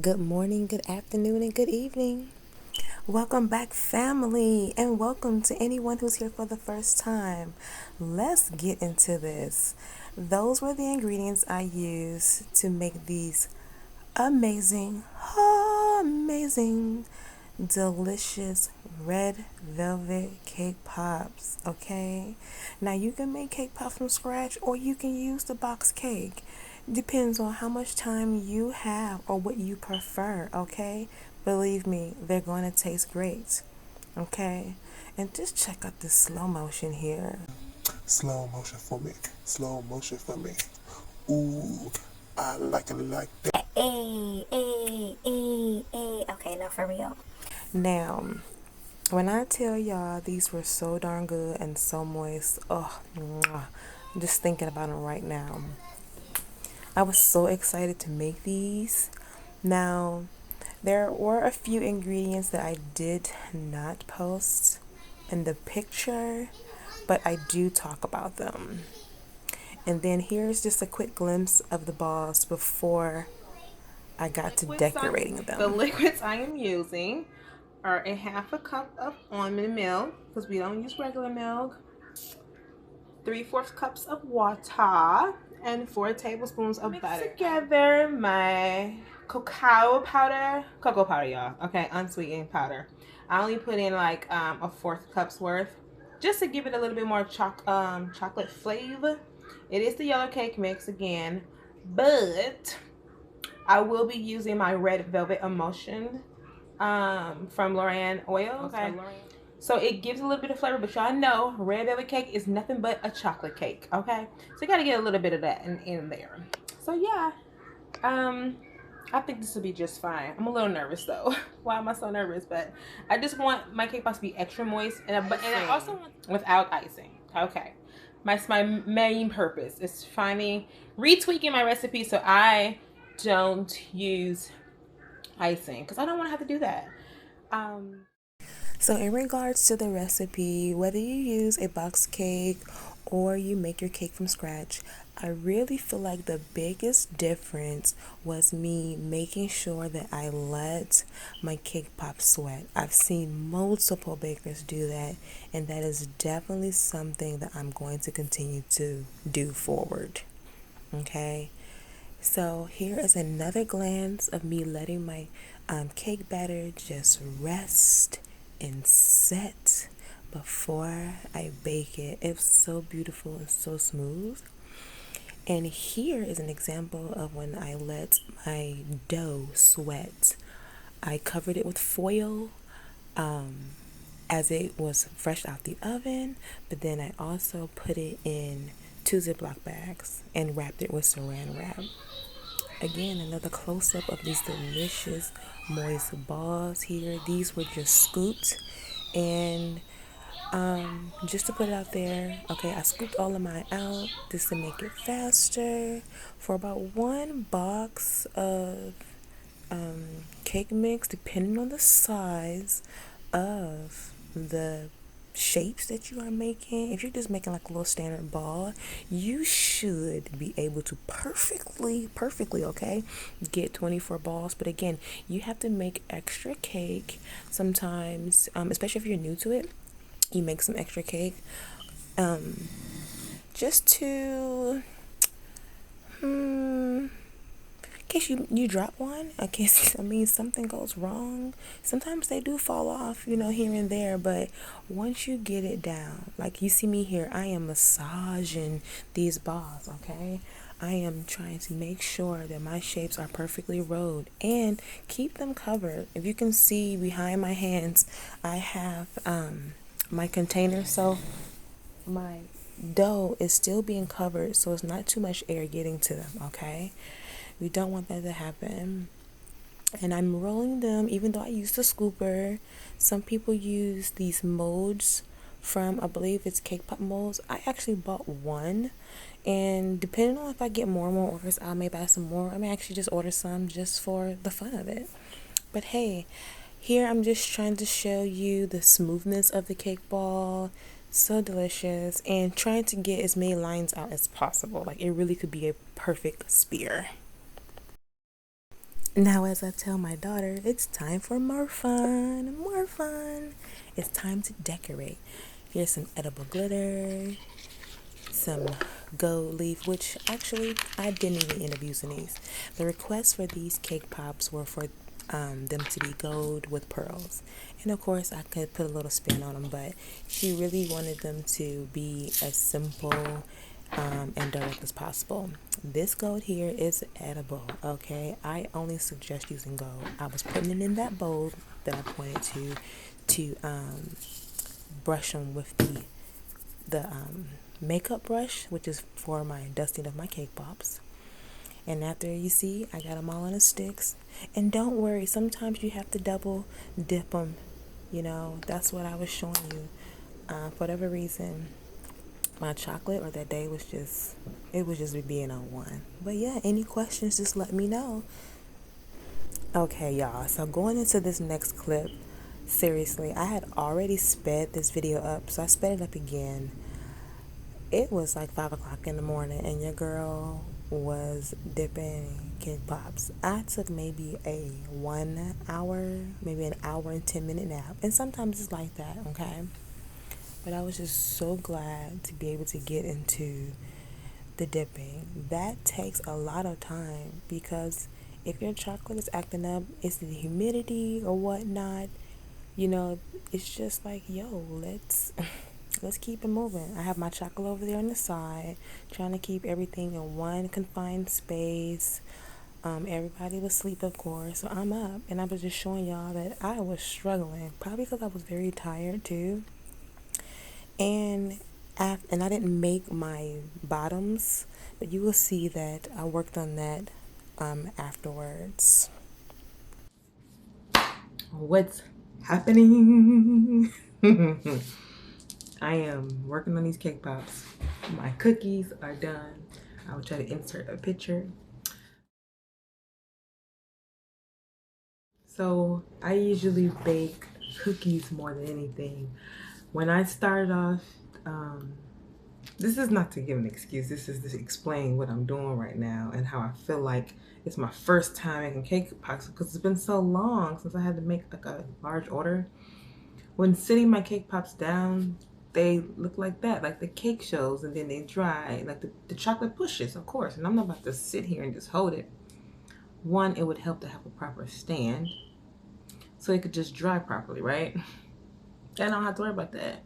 Good morning, good afternoon, and good evening. Welcome back, family, and welcome to anyone who's here for the first time. Let's get into this. Those were the ingredients I used to make these amazing, amazing, delicious red velvet cake pops. Okay, now you can make cake pops from scratch or you can use the box cake. Depends on how much time you have or what you prefer. Okay, believe me, they're going to taste great. Okay, and just check out this slow motion here. Slow motion for me. Slow motion for me. Ooh, I like it like that. Okay, now for real. Now, when I tell y'all these were so darn good and so moist, oh, mwah, I'm just thinking about them right now. I was so excited to make these. Now, there were a few ingredients that I did not post in the picture, but I do talk about them. And then here's just a quick glimpse of the balls before I got to decorating them. The liquids I am using are a half a cup of almond milk, because we don't use regular milk, 3/4 cups of water, and 4 tablespoons of butter. Together my cocoa powder, y'all. Okay, unsweetened powder. I only put in like a 1/4 cup's worth, just to give it a little bit more chocolate flavor. It is the yellow cake mix again, but I will be using my red velvet emulsion from Loran Oil. Okay. So it gives a little bit of flavor, but y'all know red velvet cake is nothing but a chocolate cake, okay? So you gotta get a little bit of that in there. So yeah, I think this will be just fine. I'm a little nervous though. Why am I so nervous? But I just want my cake pops to be extra moist, and I also want without icing. Okay, that's my main purpose is retweaking my recipe so I don't use icing because I don't want to have to do that. So, in regards to the recipe, whether you use a box cake or you make your cake from scratch, I really feel like the biggest difference was me making sure that I let my cake pop sweat. I've seen multiple bakers do that, and that is definitely something that I'm going to continue to do forward. Okay? So here is another glance of me letting my cake batter just rest and set before I bake it. It's so beautiful and so smooth. And here is an example of when I let my dough sweat. I covered it with foil as it was fresh out the oven, but then I also put it in 2 Ziploc bags and wrapped it with saran wrap. Again, another close-up of these delicious moist balls here. These were just scooped, and just to put it out there, okay, I scooped all of mine out just to make it faster. For about 1 box of cake mix, depending on the size of the shapes that you are making. If you're just making like a little standard ball, you should be able to perfectly, okay, get 24 balls. But again, you have to make extra cake sometimes, especially if you're new to it. You make some extra cake just to in case you drop one, in case, I mean, something goes wrong. Sometimes they do fall off, here and there, but once you get it down, like you see me here, I am massaging these balls, okay? I am trying to make sure that my shapes are perfectly rolled and keep them covered. If you can see behind my hands, I have my container, so my dough is still being covered, so it's not too much air getting to them, okay? We don't want that to happen. And I'm rolling them, even though I used a scooper. Some people use these molds from, I believe it's cake pop molds. I actually bought one, and depending on if I get more and more orders, I may buy some more. I may actually just order some just for the fun of it. But hey, here I'm just trying to show you the smoothness of the cake ball. So delicious, and trying to get as many lines out as possible. Like, it really could be a perfect spear. Now, as I tell my daughter, it's time for more fun, more fun. It's time to decorate. Here's some edible glitter, some gold leaf, which actually I didn't even end up using these. The requests for these cake pops were for them to be gold with pearls. And of course, I could put a little spin on them, but she really wanted them to be as simple and direct as possible. This gold here is edible, okay? I only suggest using gold. I was putting it in that bowl that I pointed to brush them with the makeup brush, which is for my dusting of my cake pops. And after you see, I got them all on the sticks. And don't worry, sometimes you have to double dip them. You know, that's what I was showing you. For whatever reason, my chocolate or that day was just, it was just being on one. But yeah, any questions, just let me know. Okay, y'all, so going into this next clip, seriously, I had already sped this video up, so I sped it up again. It was like 5 o'clock in the morning, and your girl was dipping cake pops. I took maybe a 1 hour, maybe an hour and 10-minute nap, and sometimes it's like that, okay? But I was just so glad to be able to get into the dipping. That takes a lot of time because if your chocolate is acting up, it's the humidity or whatnot. You know, it's just like, yo, let's keep it moving. I have my chocolate over there on the side, trying to keep everything in one confined space. Everybody was asleep, of course, so I'm up, and I was just showing y'all that I was struggling, probably because I was very tired too. And I didn't make my bottoms, but you will see that I worked on that afterwards. What's happening? I am working on these cake pops. My cookies are done. I will try to insert a picture. So I usually bake cookies more than anything. When I started off, this is not to give an excuse. This is to explain what I'm doing right now and how I feel like it's my first time making cake pops because it's been so long since I had to make like a large order. When sitting my cake pops down, they look like that, like the cake shows, and then they dry, like the chocolate pushes, of course. And I'm not about to sit here and just hold it. One, it would help to have a proper stand so it could just dry properly, right? I don't have to worry about that.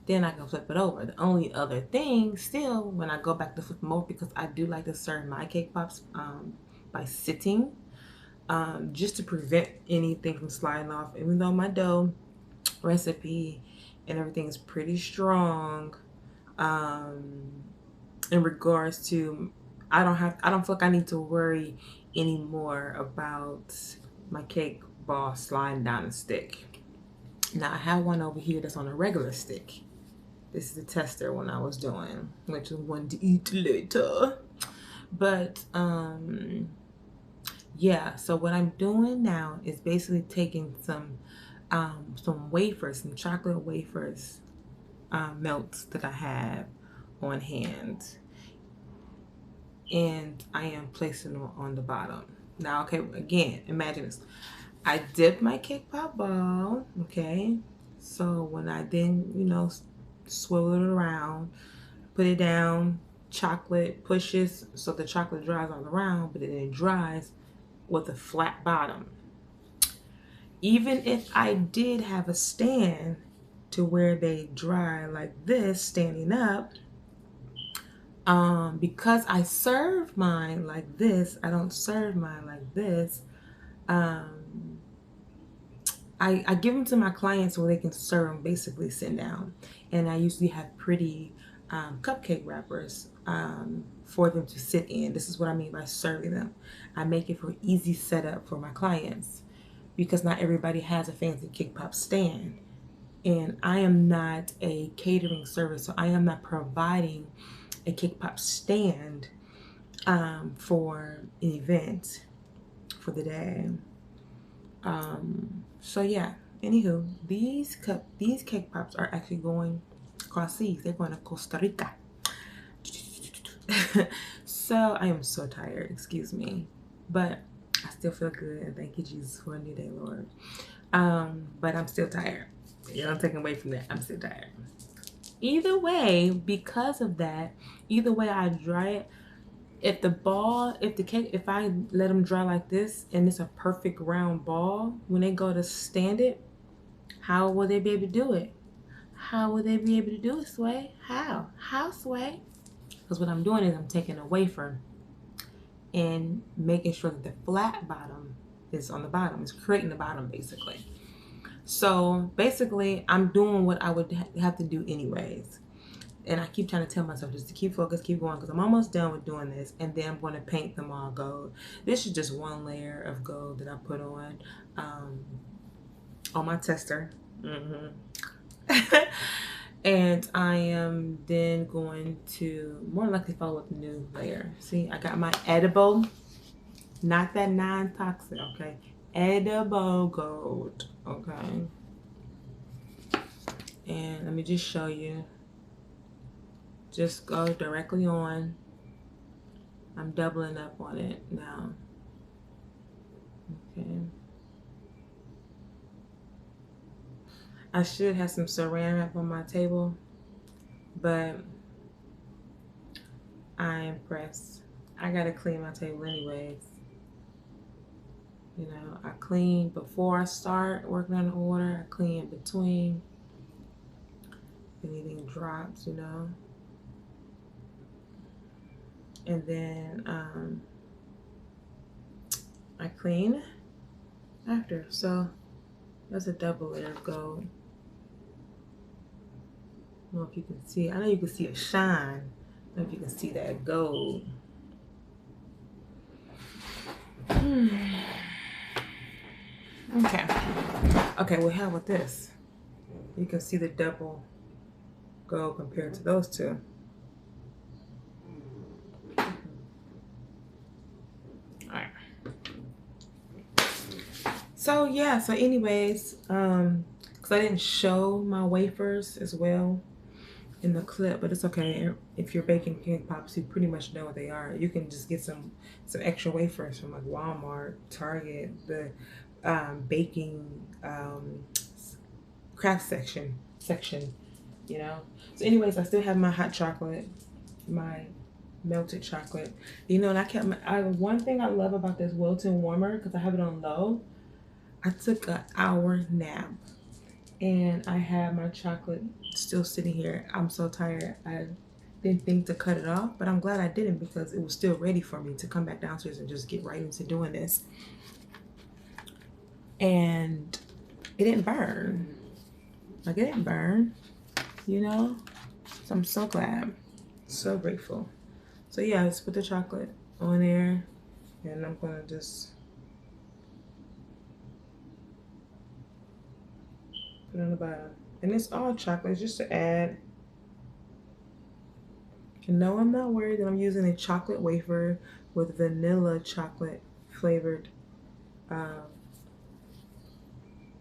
Then I can flip it over. The only other thing still, when I go back to flip them over, because I do like to serve my cake pops by sitting, just to prevent anything from sliding off. Even though my dough recipe and everything is pretty strong, in regards to, I don't feel like I need to worry anymore about my cake ball sliding down a stick. Now I have one over here that's on a regular stick. This is the tester one I was doing, which is one to eat later. But yeah, so what I'm doing now is basically taking some wafers, some chocolate wafers, melts that I have on hand, and I am placing them on the bottom. Now, okay, again, imagine this. I dip my cake pop ball, okay? So when I then, swivel it around, put it down, chocolate pushes, so the chocolate dries all around, but then it dries with a flat bottom. Even if I did have a stand to where they dry like this, standing up, because I serve mine like this, I don't serve mine like this. I give them to my clients so they can serve them basically sitting down. And I usually have pretty cupcake wrappers for them to sit in. This is what I mean by serving them. I make it for easy setup for my clients because not everybody has a fancy cake pop stand. And I am not a catering service, so I am not providing a cake pop stand for an event for the day. So yeah, anywho, these cake pops are actually going across seas. They're going to Costa Rica. So I am so tired, excuse me. But I still feel good, and thank you, Jesus, for a new day, Lord. But I'm still tired. You don't take away from that. I'm still tired. Either way, because of that, either way I dry it. If the cake, if I let them dry like this and it's a perfect round ball, when they go to stand it, how will they be able to do it? How will they be able to do it, Sway? How? How, Sway? Because what I'm doing is I'm taking a wafer and making sure that the flat bottom is on the bottom. It's creating the bottom, basically. So basically, I'm doing what I would have to do anyways. And I keep trying to tell myself just to keep focused, keep going, because I'm almost done with doing this. And then I'm going to paint them all gold. This is just one layer of gold that I put on my tester. And I am then going to more likely follow up a new layer. See, I got my edible, not that non-toxic, okay? Edible gold, okay? And let me just show you. Just go directly on. I'm doubling up on it now. Okay. I should have some saran wrap on my table, but I am pressed. I gotta clean my table anyways. You know, I clean before I start working on the order. I clean in between. If anything drops, you know. And then I clean after. So that's a double layer of gold. I don't know if you can see. I know you can see a shine. I don't know if you can see that gold. Okay. Okay, well, how about this? You can see the double gold compared to those two. Alright. So yeah, so anyways, because I didn't show my wafers as well in the clip, but it's okay. If you're baking cake pops, you pretty much know what they are. You can just get some extra wafers from like Walmart, Target, the baking craft section, you know. So anyways, I still have my hot chocolate, my melted chocolate, you know, and I kept one thing I love about this Wilton warmer, because I have it on low, I took an hour nap and I have my chocolate still sitting here. I'm so tired. I didn't think to cut it off, but I'm glad I didn't, because it was still ready for me to come back downstairs and just get right into doing this. And it didn't burn. Like, it didn't burn, you know? So I'm so glad, so grateful. So yeah, let's put the chocolate on there, and I'm gonna just put it on the bottom. And it's all chocolate, just to add. And no, I'm not worried that I'm using a chocolate wafer with vanilla chocolate flavored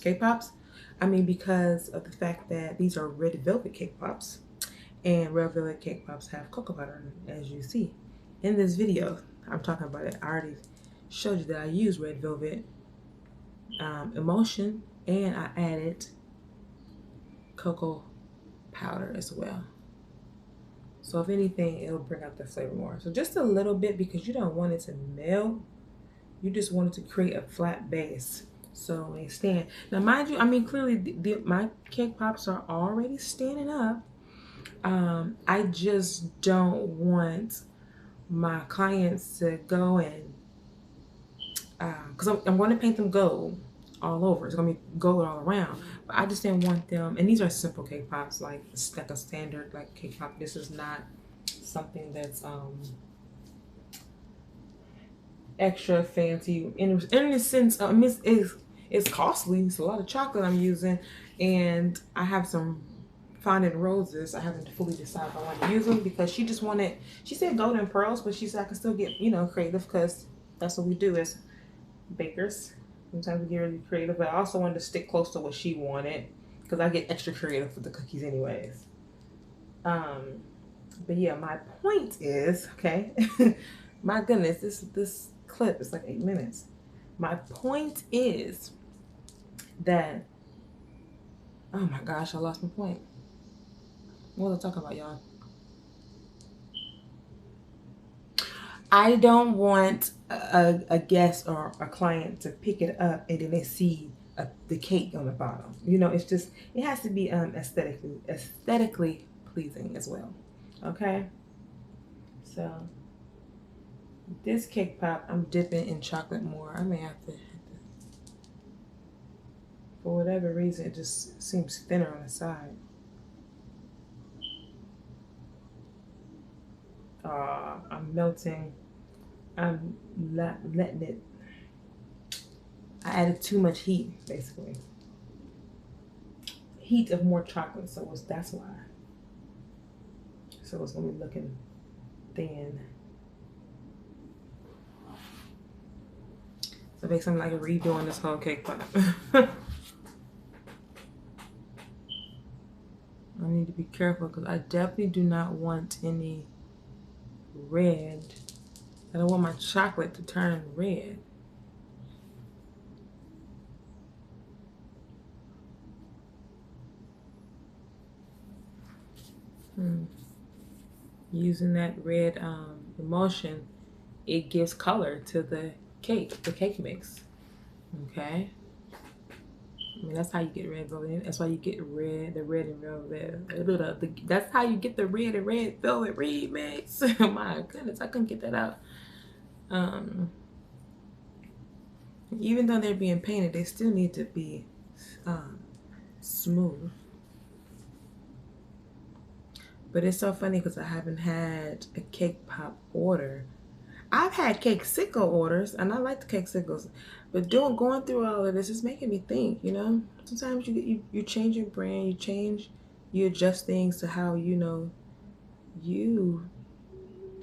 cake pops. I mean, because of the fact that these are red velvet cake pops, and red velvet cake pops have cocoa powder, as you see in this video. I'm talking about it. I already showed you that I use red velvet emulsion, and I added cocoa powder as well. So if anything, it'll bring out the flavor more. So just a little bit, because you don't want it to melt. You just want it to create a flat base. So when they stand. Now, mind you, I mean, clearly my cake pops are already standing up. I just don't want my clients to go and, because I'm going to paint them gold all over. It's going to be gold all around. But I just didn't want them, and these are simple cake pops, like it's like a standard like cake pop. This is not something that's extra fancy in the sense it's costly. It's a lot of chocolate I'm using, and I have some fondant roses. I haven't fully decided if I want to use them, because she said golden pearls, but she said I can still get, you know, creative, because that's what we do as bakers. Sometimes we get really creative, but I also wanted to stick close to what she wanted, because I get extra creative with the cookies anyways. But yeah, my point is, okay, my goodness, this clip is like 8 minutes. My point is that, oh my gosh, I lost my point. What was I talking about, y'all? I don't want a guest or a client to pick it up and then they see the cake on the bottom. You know, it's just, it has to be aesthetically pleasing as well. Okay? So, this cake pop, I'm dipping in chocolate more. I may have to, for whatever reason, it just seems thinner on the side. I'm melting. I'm not letting it. I added too much heat, basically. Heat of more chocolate, so that's why. So it's gonna be looking thin. So basically, I'm like redoing this whole cake pop. I need to be careful because I definitely do not want any red. I don't want my chocolate to turn red. Using that red emulsion, it gives color to the cake mix. Okay. I mean, that's how you get red velvet. That's why you get the red and velvet. That's how you get the red and red velvet remix. My goodness, I couldn't get that out. Even though they're being painted, they still need to be smooth. But it's so funny because I haven't had a cake pop order. I've had cake sickle orders, and I like the cake sickles. But going through all of this is making me think, you know. Sometimes you change your brand, you adjust things to how you know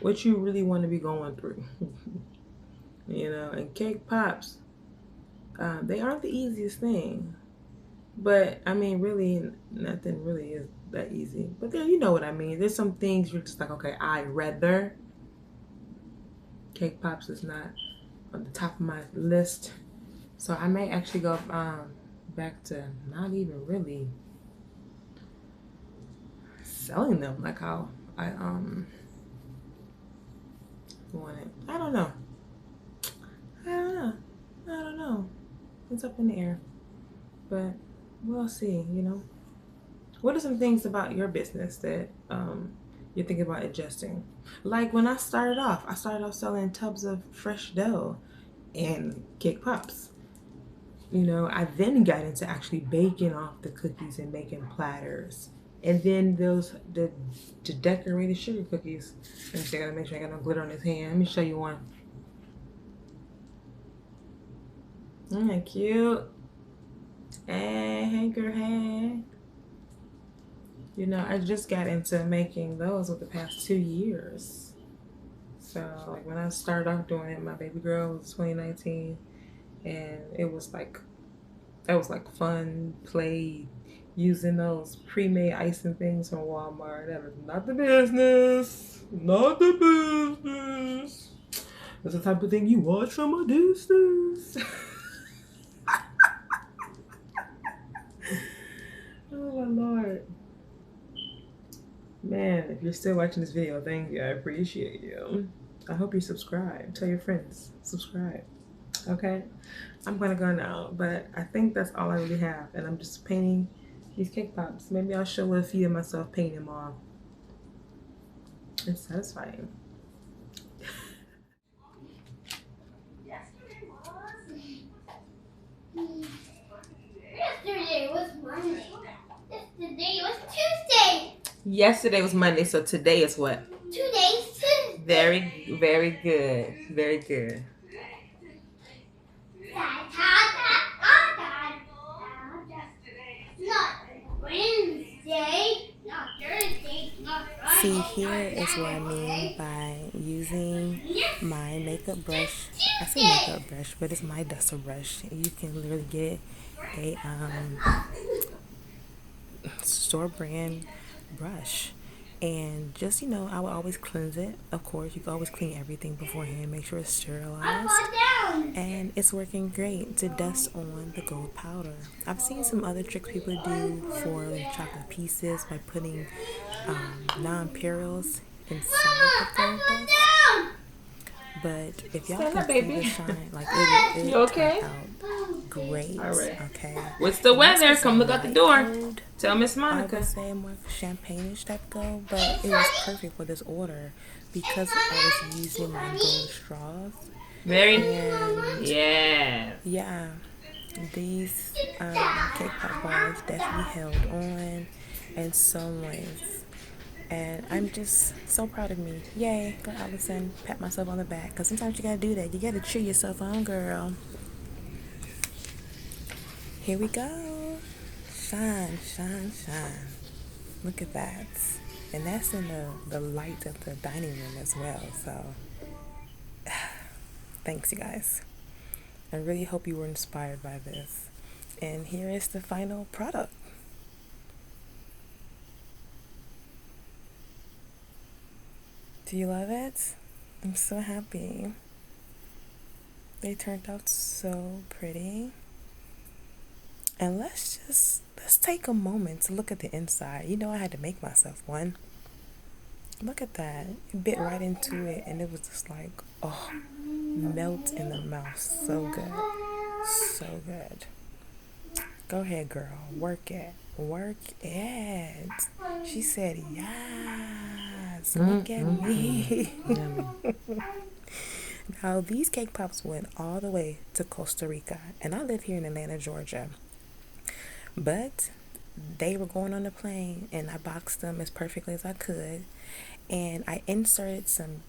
what you really want to be going through. You know, and cake pops, they aren't the easiest thing. But I mean, really, nothing really is that easy. But then you know what I mean. There's some things you're just like, okay, I'd rather. Cake pops is not on the top of my list. So I may actually go back to not even really selling them like how I want it. I don't know. It's up in the air. But we'll see, you know. What are some things about your business that you're thinking about adjusting? Like when I started off selling tubs of fresh dough and cake pops. You know, I then got into actually baking off the cookies and making platters. And then the decorated sugar cookies. Let me see, I gotta make sure I got no glitter on his hand. Let me show you one. Isn't that cute? Hey, girl, hey. You know, I just got into making those over the past 2 years. So, like, when I started off doing it, my baby girl was 2019. And it was like, that was like fun, play, using those pre-made icing things from Walmart. That is not the business. Not the business. That's the type of thing you watch from a distance. Oh, my Lord. Man, if you're still watching this video, thank you. I appreciate you. I hope you subscribe. Tell your friends. Subscribe. Okay? I'm gonna go now, but I think that's all I really have. And I'm just painting these cake pops. Maybe I'll show a few of myself painting them all. It's satisfying. Yesterday was Monday. Yesterday was Tuesday. Yesterday was Monday, so today is what? Today's Tuesday. Very, very good. Very good. Not Wednesday, not Thursday, not Friday. See, here is what I mean by using my makeup brush. I say makeup brush, but it's my duster brush. You can literally get a store brand brush. And just, you know, I would always cleanse it. Of course, you can always clean everything beforehand. Make sure it's sterilized. and it's working great to dust on the gold powder. I've seen some other tricks people do for the chocolate pieces by putting non-imperials inside the gold dust. But if y'all Stand can up, see baby. the shine, like it You turned okay? out great. All right. Okay. What's the And this weather? was a Come look out the light door. gold. Tell Miss I Monica. would say more champagne-ish type gold, but it was perfect for this order because I was using my gold straws. Very. And Yes. yeah, these cake pop bars definitely held on in some ways. And I'm just so proud of me. Yay, go Allison, pat myself on the back. Because sometimes you gotta do that. You gotta cheer yourself on, girl. Here we go. Shine, shine, shine. Look at that. And that's in the light of the dining room as well. So, thanks, you guys. I really hope you were inspired by this. And here is the final product. Do you love it? I'm so happy. They turned out so pretty. And let's take a moment to look at the inside. You know, I had to make myself one. Look at that. It bit right into it and it was just like, oh, melt in the mouth. So good. So good. Go ahead, girl. Work it. Work it. She said, yes. Look at me. Now, these cake pops went all the way to Costa Rica. And I live here in Atlanta, Georgia. But they were going on the plane and I boxed them as perfectly as I could. And I inserted some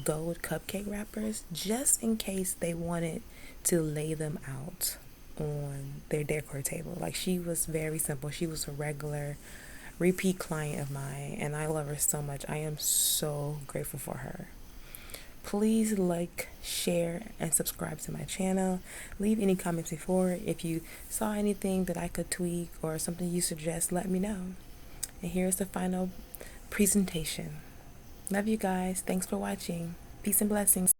gold cupcake wrappers just in case they wanted to lay them out on their decor table. Like, she was very simple. She was a regular repeat client of mine and I love her so much. I am so grateful for her. Please like, share, and subscribe to my channel. Leave any comments before. If you saw anything that I could tweak or something you suggest, let me know. And here's the final presentation. Love you guys. Thanks for watching. Peace and blessings.